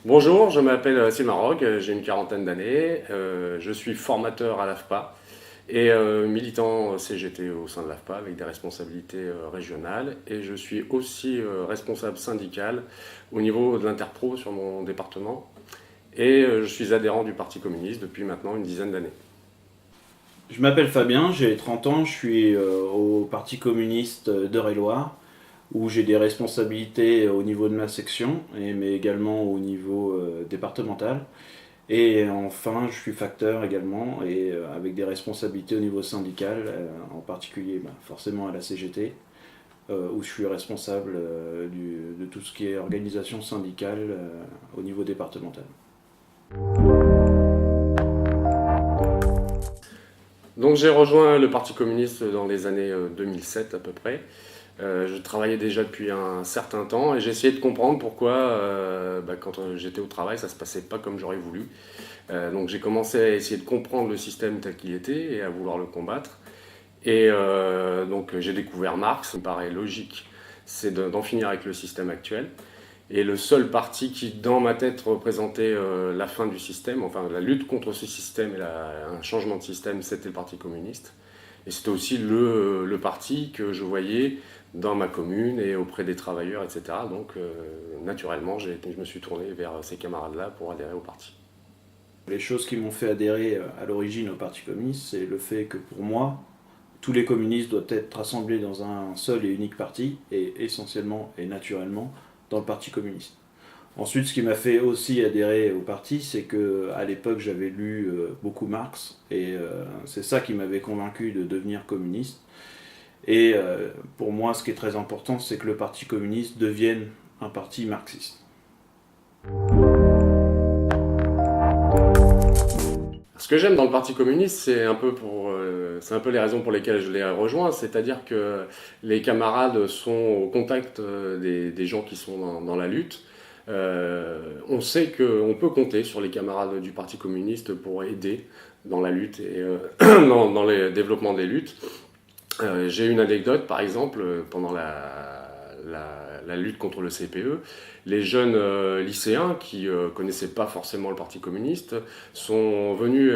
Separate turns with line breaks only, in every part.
Bonjour, je m'appelle Sylvain Roch, j'ai une quarantaine d'années, je suis formateur à l'AFPA et militant CGT au sein de l'AFPA avec des responsabilités régionales et je suis aussi responsable syndical au niveau de l'Interpro sur mon département et je suis adhérent du Parti communiste depuis maintenant une dizaine d'années.
Je m'appelle Fabien, j'ai 30 ans, je suis au Parti communiste d'Eure-et-Loir, où j'ai des responsabilités au niveau de ma section, mais également au niveau départemental. Et enfin, je suis facteur également, et avec des responsabilités au niveau syndical, en particulier forcément à la CGT, où je suis responsable de tout ce qui est organisation syndicale au niveau départemental.
Donc j'ai rejoint le Parti communiste dans les années 2007 à peu près. Je travaillais déjà depuis un certain temps et j'ai essayé de comprendre pourquoi, quand j'étais au travail, ça ne se passait pas comme j'aurais voulu. Donc j'ai commencé à essayer de comprendre le système tel qu'il était et à vouloir le combattre. Et donc j'ai découvert Marx, ça me paraît logique, c'est d'en finir avec le système actuel. Et le seul parti qui, dans ma tête, représentait la fin du système, enfin la lutte contre ce système et un changement de système, c'était le Parti communiste. Et c'était aussi le parti que je voyais dans ma commune et auprès des travailleurs, etc. Donc naturellement, je me suis tourné vers ces camarades-là pour adhérer au parti.
Les choses qui m'ont fait adhérer à l'origine au Parti communiste, c'est le fait que pour moi, tous les communistes doivent être rassemblés dans un seul et unique parti, et essentiellement et naturellement dans le Parti communiste. Ensuite, ce qui m'a fait aussi adhérer au parti, c'est que à l'époque j'avais lu beaucoup Marx, et c'est ça qui m'avait convaincu de devenir communiste. Et pour moi, ce qui est très important, c'est que le Parti communiste devienne un parti marxiste.
Ce que j'aime dans le Parti communiste, c'est un peu les raisons pour lesquelles je l'ai rejoint, c'est-à-dire que les camarades sont au contact des gens qui sont dans la lutte. On sait qu'on peut compter sur les camarades du Parti communiste pour aider dans la lutte et dans le développement des luttes. J'ai une anecdote, par exemple, pendant la lutte contre le CPE, les jeunes lycéens qui ne connaissaient pas forcément le Parti communiste sont venus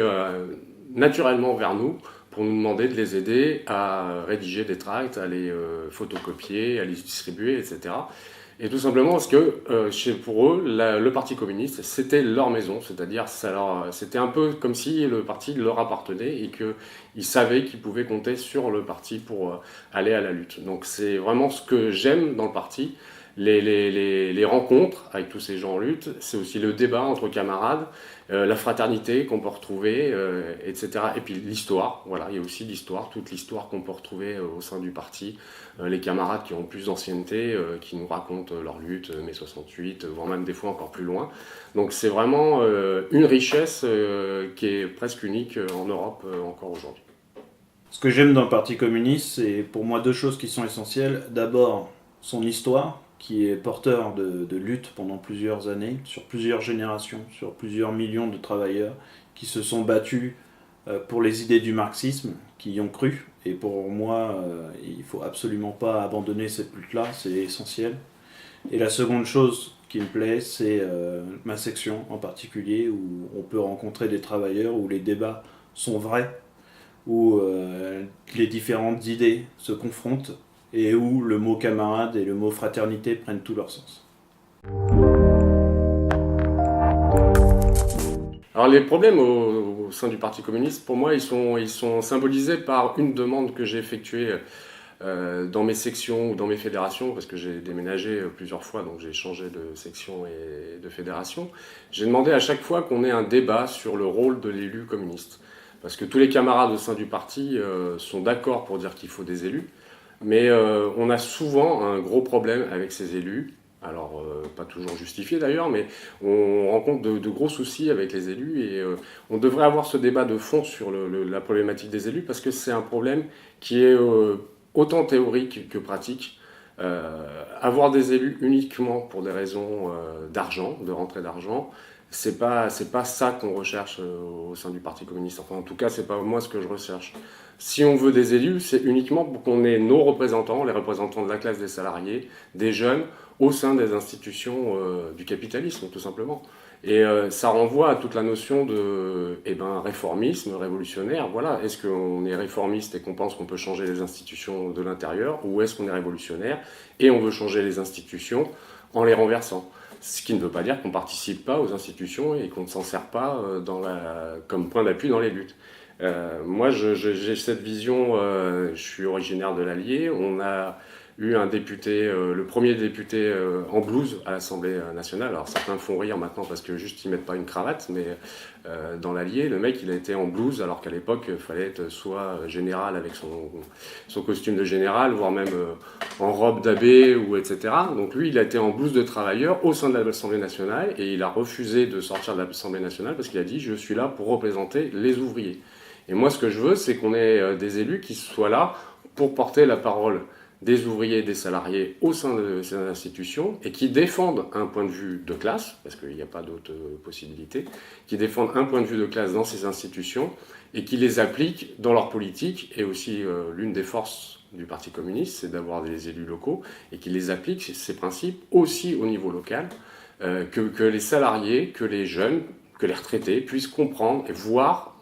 naturellement vers nous pour nous demander de les aider à rédiger des tracts, à les photocopier, à les distribuer, etc. Et tout simplement parce que pour eux, le Parti communiste, c'était leur maison, c'est-à-dire c'était un peu comme si le parti leur appartenait et qu'ils savaient qu'ils pouvaient compter sur le parti pour aller à la lutte. Donc c'est vraiment ce que j'aime dans le parti, les rencontres avec tous ces gens en lutte, c'est aussi le débat entre camarades, la fraternité qu'on peut retrouver, etc. Et puis l'histoire, voilà, il y a aussi l'histoire, toute l'histoire qu'on peut retrouver au sein du parti, les camarades qui ont plus d'ancienneté, qui nous racontent leur lutte, mai 68, voire même des fois encore plus loin. Donc c'est vraiment une richesse qui est presque unique en Europe encore aujourd'hui.
Ce que j'aime dans le Parti communiste, c'est pour moi deux choses qui sont essentielles. D'abord, son histoire, qui est porteur de lutte pendant plusieurs années, sur plusieurs générations, sur plusieurs millions de travailleurs qui se sont battus pour les idées du marxisme, qui y ont cru. Et pour moi, il ne faut absolument pas abandonner cette lutte-là, c'est essentiel. Et la seconde chose qui me plaît, c'est ma section en particulier, où on peut rencontrer des travailleurs, où les débats sont vrais, où les différentes idées se confrontent et où le mot camarade et le mot fraternité prennent tout leur sens.
Alors les problèmes au sein du Parti communiste, pour moi, ils sont symbolisés par une demande que j'ai effectuée dans mes sections ou dans mes fédérations, parce que j'ai déménagé plusieurs fois, donc j'ai changé de section et de fédération. J'ai demandé à chaque fois qu'on ait un débat sur le rôle de l'élu communiste. Parce que tous les camarades au sein du parti sont d'accord pour dire qu'il faut des élus, mais on a souvent un gros problème avec ces élus. Alors, pas toujours justifié d'ailleurs, mais on rencontre de gros soucis avec les élus et on devrait avoir ce débat de fond sur la problématique des élus parce que c'est un problème qui est autant théorique que pratique. Avoir des élus uniquement pour des raisons d'argent, de rentrée d'argent, c'est pas ça qu'on recherche au sein du Parti communiste. Enfin, en tout cas, c'est pas moi ce que je recherche. Si on veut des élus, c'est uniquement pour qu'on ait nos représentants, les représentants de la classe des salariés, des jeunes, au sein des institutions du capitalisme, tout simplement. Et ça renvoie à toute la notion de réformisme, révolutionnaire. Voilà, est-ce qu'on est réformiste et qu'on pense qu'on peut changer les institutions de l'intérieur, ou est-ce qu'on est révolutionnaire et on veut changer les institutions en les renversant? Ce qui ne veut pas dire qu'on ne participe pas aux institutions et qu'on ne s'en sert pas comme point d'appui dans les luttes. Moi, j'ai cette vision, je suis originaire de l'Allier, on a eu un député, le premier député en blouse à l'Assemblée nationale. Alors certains font rire maintenant parce que juste ils mettent pas une cravate, mais dans l'Allier, le mec il a été en blouse alors qu'à l'époque il fallait être soit général avec son costume de général, voire même en robe d'abbé ou etc. Donc lui il a été en blouse de travailleur au sein de l'Assemblée nationale et il a refusé de sortir de l'Assemblée nationale parce qu'il a dit je suis là pour représenter les ouvriers. Et moi ce que je veux c'est qu'on ait des élus qui soient là pour porter la parole des ouvriers et des salariés au sein de ces institutions et qui défendent un point de vue de classe, parce qu'il n'y a pas d'autre possibilité, qui défendent un point de vue de classe dans ces institutions et qui les appliquent dans leur politique. Et aussi, l'une des forces du Parti communiste, c'est d'avoir des élus locaux et qui les appliquent, ces principes, aussi au niveau local, que les salariés, que les jeunes, que les retraités puissent comprendre et voir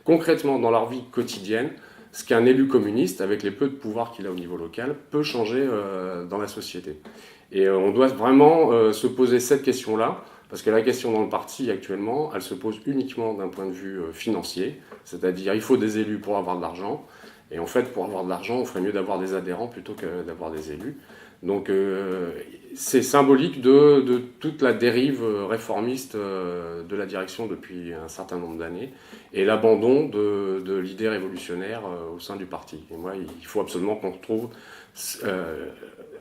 concrètement dans leur vie quotidienne ce qu'un élu communiste, avec les peu de pouvoir qu'il a au niveau local, peut changer dans la société. Et on doit vraiment se poser cette question-là, parce que la question dans le parti actuellement, elle se pose uniquement d'un point de vue financier, c'est-à-dire il faut des élus pour avoir de l'argent, et en fait pour avoir de l'argent, on ferait mieux d'avoir des adhérents plutôt que d'avoir des élus. Donc c'est symbolique de toute la dérive réformiste de la direction depuis un certain nombre d'années et l'abandon de l'idée révolutionnaire au sein du parti. Et moi, il faut absolument qu'on retrouve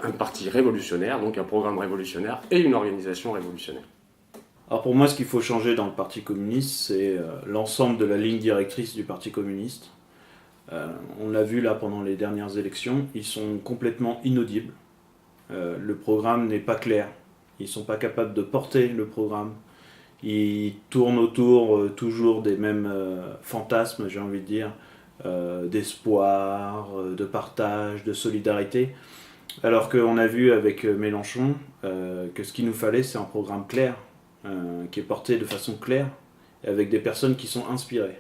un parti révolutionnaire, donc un programme révolutionnaire et une organisation révolutionnaire.
Alors pour moi, ce qu'il faut changer dans le Parti communiste, c'est l'ensemble de la ligne directrice du Parti communiste. On l'a vu là pendant les dernières élections, ils sont complètement inaudibles. Le programme n'est pas clair. Ils ne sont pas capables de porter le programme. Ils tournent autour toujours des mêmes fantasmes, j'ai envie de dire, d'espoir, de partage, de solidarité. Alors qu'on a vu avec Mélenchon que ce qu'il nous fallait, c'est un programme clair, qui est porté de façon claire, et avec des personnes qui sont inspirées.